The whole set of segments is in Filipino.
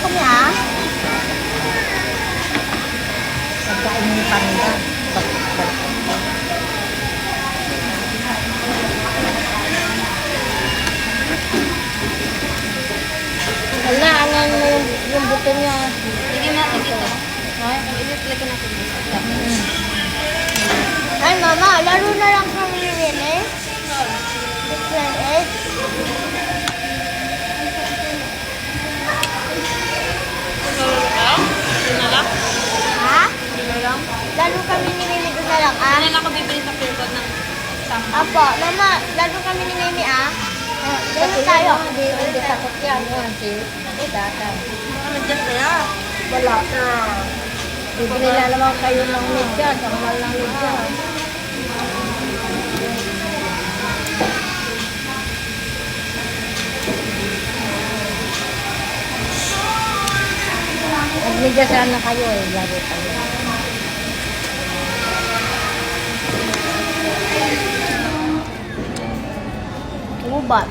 kami ah. Nagkainipan nila. Wala, angan mo yung buto niya. Lagyan natin dito. Lagyan natin dito. Ay mama, laro na lang kami ni Rene. 6 Ha? Laro kami ni Mimi doon na lang ah. Ano lang ako bibili sa Fairgold ng sampo? Apo, mama, laro kami ni Mimi ah. Laro tayo. Hindi takot yan. Si Data. Nandiyan kaya? Wala na. Bibili na naman kayo ng medyas. Ang mahal ng medyas. Nagmedyas sana kayo eh. Laro kayo. Ubat.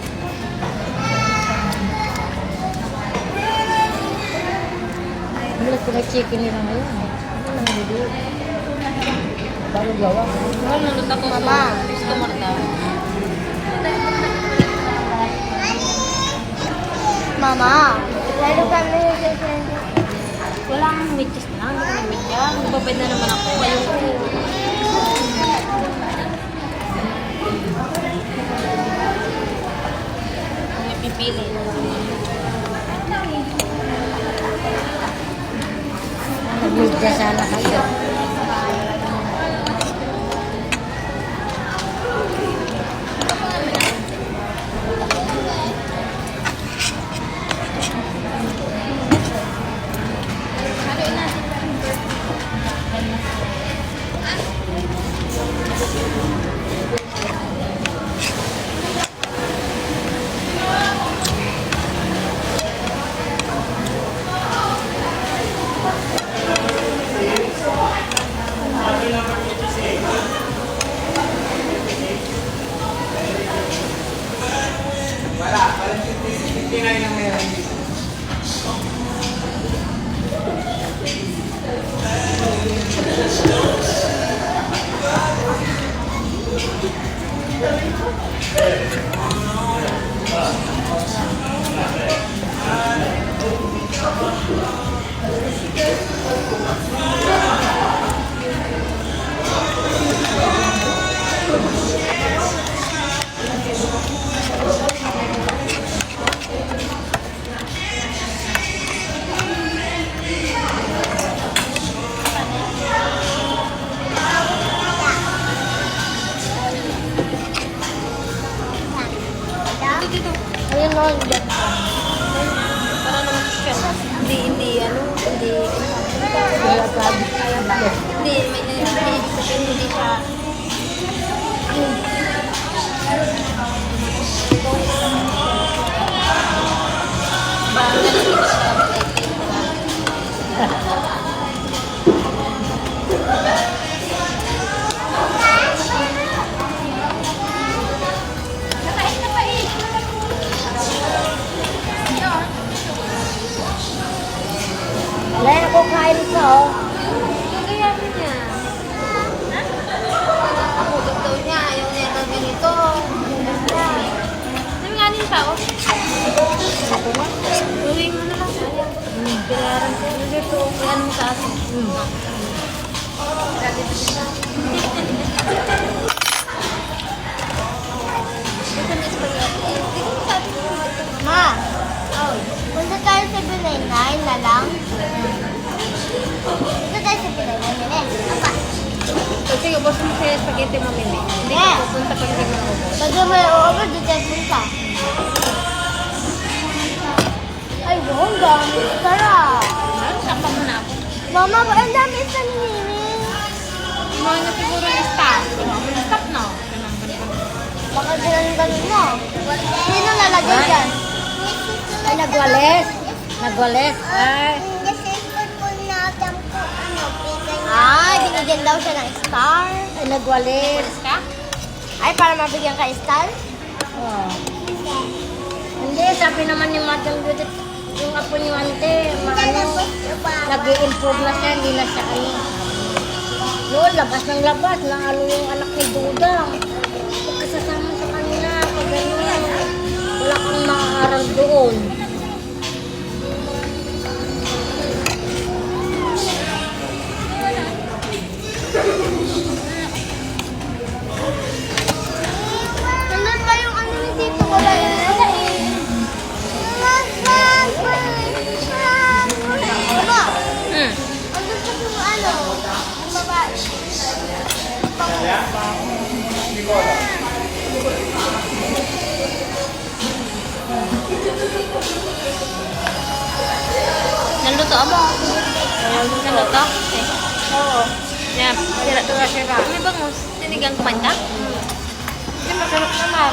Bilas ko na chicken nila ngayon. Ano nang bibili? Bago gawa. Nalunod ako Mama. sa customer daw. Mama, laro kami ni Rene. Wala kang medyas na. Hindi ko na medyas. Nagbabayad na naman ako. Ayoko. May pipili. Nagmedyas sana kayo. Ayun o, Para naman siya. Hindi, Wala pa. Hindi, may ibig sabihin hindi siya. Parang ganito siya. Wala na ko kain ka oh. Kaya niya. Ako daw niya, ayaw niya ng ganito. Sabi nga niya tao. Gawin mo na lang. Pinaran ko. Ito, yan mo sa akin. ma, punta tayo sa Binay na lang. Punta tayo sa Binay Nine. Apa? Sige, ubos mo siya spaghetti mamimi. Hindi Yeah. ka pupunta pag hindi mo naubos. Pag may over, di tayo punta. Ay, ang dami. Sarap. Sakpa mo na ako. Mama, ang dami sa ni Mimi. Mga na siguro yung staff. Stop na. Baka ganun mo. Sino lalagay dyan? Ay, nagwalis. Nagwalis. Ay. Ay, binigyan daw siya ng star. Ay, nagwalis. Ka? Ay, para mabigyan ka star? Oh. Hindi, sabi naman ni Madam Judith, yung apo niyo ante, nag-i-improve na siya, hindi na siya ano. Noon, labas ng labas, ano yung anak ni Dudang. Pagkasasama sa kanila, pag gano'n, wala kang makaaral doon. Nandun ba yung ano ni Tito? Wala yun. Mama, Hmm. andun pa yung ano, yung babae. Naluto mo. Naluto? Okay. Oo. Yeah. Sira to. Sira. May bangus. Sinigang kumain ka? Hindi, masarap naman.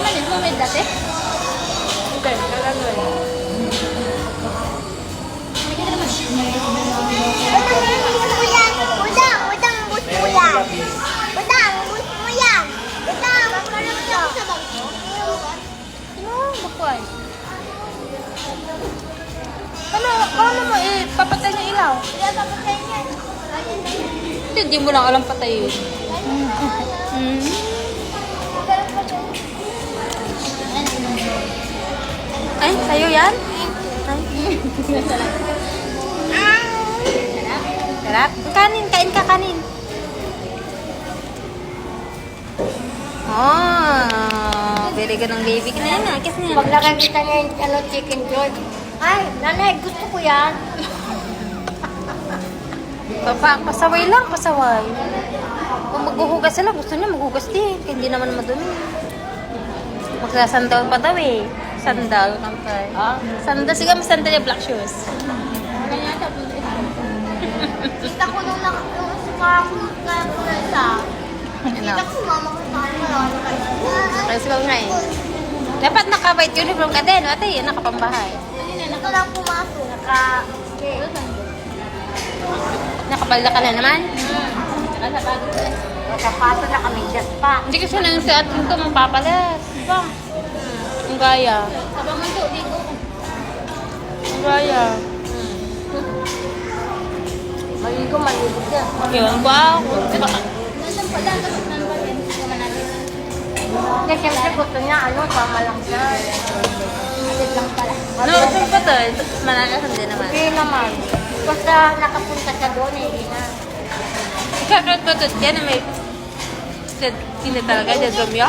Manis mo may dati? Hindi, talaga eh. Udang, udang, bus mo yan. Udang, bus mo yan. Udang, sa bangko. No, bakwai. Paano mo papatay ng ilaw? Kaya papatayin yan. Hindi mo lang alam patay yun. Ay, sa'yo yan? Ay. Sarap. Kanin, kain ka kanin. Oh, very good ng baby ka na yan. Kiss na yan. Pag nakakita niya yung ano, chicken joy, ay, nanay, gusto ko yan. Pasaway lang, pasaway. Kung maghuhugas sila, gusto niya maghugas din. Kaya hindi naman madumi. Magsasandal pa daw eh. Sandal. Kampay. Sandal. Sige, mas sandal yung black shoes. Kita ko nung sumakot na ako na isa. Kita ko sumama ko sa kanila. Kasi ba nga eh. Dapat naka-white uniform ka din. Ate, nakapambahay. Ito lang pumasok. Nakapalda ka na naman. Nakapaso na kami, just pa. Hindi kasi nang sa atin ko mapapalas. Diba? Ang gaya. Ang gaya. Maligo, maligo yan. Yun, wow. Diba? Hindi, siyempre gusto niya, ano, tama lang siya. Alit lang pala. No, saan pa to? Manakasan din naman. Hindi naman. Basta nakapunta siya doon, hindi na. Ikakatpatot yan na may sino talaga, jadromyo?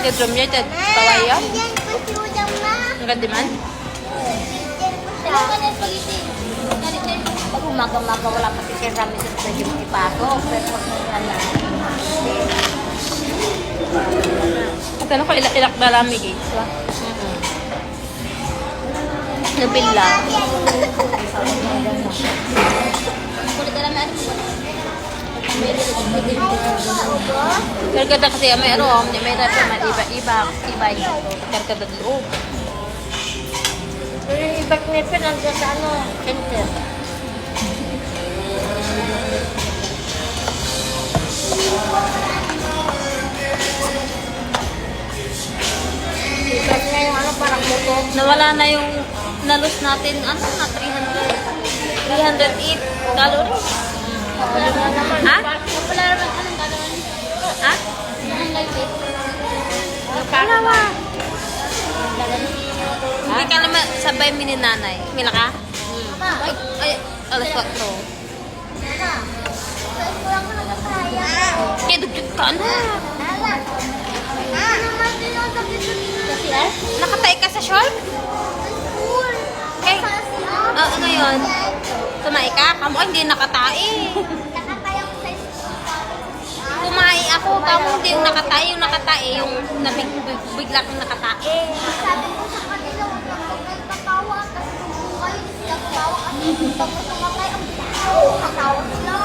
Jadromyo, jadpawaya? Bigyan ko si udang na. Ang gandiman? Bigyan ko siya. Ano ka na spaghetti? Pag umaga-maga, wala pa si Sir Rami doon sa yung ipasok. Pero pag ano, At ano ko, ilak na lang may gates, ba? Nabila. Kulit ka lang na Kargada kasi may arom, may rasa iba-iba, kargada loob. pero yung ibang nipin nandiyan sa ano, center. Ibang niya yung ano, parang buto. Nawala na yung nalos natin, ano na, 308 calories. Wala na naman. Ha? Wala naman anong gagawin. Ha? Wala ba? Hindi ka naman sabay mininanay. Mila ka? Ay, alas 4. Sa school ako nagkakaya. Kaya dugtug ka na. Ano naman sinasabi sa CR? Nakatay ka sa short? School. Okay. Sa CR? Oo, ngayon. Tumay ka? Kamo hindi nakatay. Nakatay ako sa school. Kumai ako, kamo hindi yung nakatay. Yung nakatay, yung nabigla kong nakatay. Sabi ko sa kanila, huwag na huwag nagtatawa kasi kung kayo hindi sila tumawa kasi pag sumakay, ang tao, katawa sila.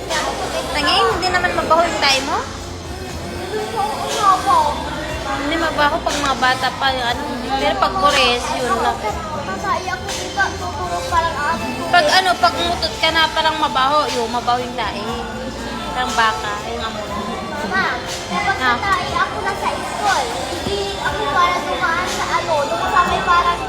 Kaya ako sabay Tangin, hindi naman mabaho yung tayo mo? Hindi mabaho pag mga bata pa yung ano. Pero pag kores, yun lang. Masaya ako dito, tutulog parang aso. Pag ano, pag umutot ka na parang mabaho, yung mabaho yung tayo. Parang baka, yung amon. Ma, kapag natay ako na sa school, hindi ako para dumaan sa ano, dumaan may parang